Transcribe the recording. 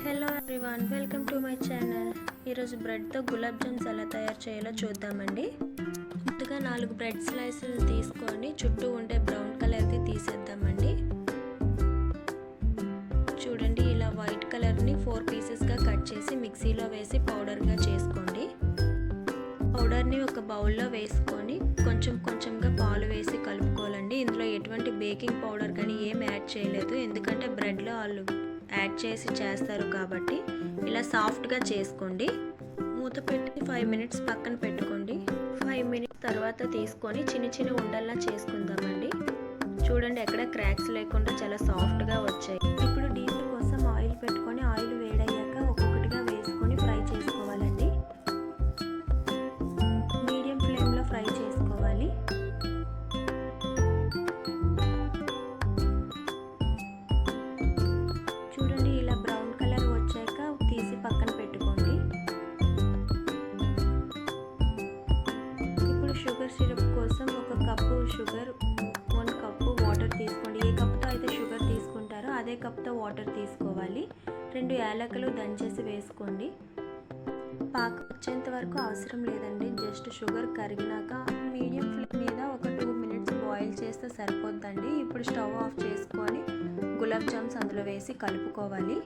Hello everyone, welcome to my channel. ఈరోజు బ్రెడ్తో gulab jams ఎలా తయారు చేయాలో చూద్దామండి. ముందుగా 4 బ్రెడ్ స్లైసులు తీసుకొని చుట్టూ ఉండే బ్రౌన్ కలర్ది తీసేద్దామండి. చూడండి, ఇలా వైట్ కలర్ని 4 పీసెస్గా కట్ చేసి మిక్సీలో వేసి పౌడర్గా చేసుకోండి. పౌడర్ని ఒక బౌల్లో వేసుకొని కొంచెంగా పాలు వేసి కలుపుకోవాలండి. ఇందులో ఎటువంటి బేకింగ్ పౌడర్ కానీ ఏం యాడ్ చేయలేదు, ఎందుకంటే బ్రెడ్లో వాళ్ళు యాడ్ చేసి చేస్తారు కాబట్టి ఇలా సాఫ్ట్గా చేసుకోండి. మూత పెట్టి 5 మినిట్స్ పక్కన పెట్టుకోండి. 5 మినిట్స్ తర్వాత తీసుకొని చిన్న ఉండల్లా చేసుకుందామండి. చూడండి, ఎక్కడ క్రాక్స్ లేకుండా చాలా సాఫ్ట్గా వచ్చాయి. ఇప్పుడు డీప్ కోసం ఆయిల్ పెట్టుకొని ఆయిల్ వేడయ్యాక ఒక్కొక్కటిగా వేసుకొని ఫ్రై చేసుకోవాలండి. మీడియం ఫ్లేమ్లో ఫ్రై చేసుకోవాలి. చూడండి, ఇలా బ్రౌన్ కలర్ వచ్చాక తీసి పక్కన పెట్టుకోండి. ఇప్పుడు షుగర్ సిరప్ కోసం 1 కప్పు షుగర్, 1 కప్పు వాటర్ తీసుకోండి. ఏ కప్తో అయితే షుగర్ తీసుకుంటారో అదే కప్తో వాటర్ తీసుకోవాలి. 2 యాలకులు దంచేసి వేసుకోండి. పాకు వచ్చేంత వరకు అవసరం లేదండి, జస్ట్ షుగర్ కరిగినాక మీడియం ఫ్లేమ్ మీద ఒక 2 మినిట్స్ బాయిల్ చేస్తే సరిపోద్దండి. ఇప్పుడు స్టవ్ ఆఫ్ చేసుకొని గులాబ్ జామ్స్ అందులో వేసి కలుపుకోవాలి.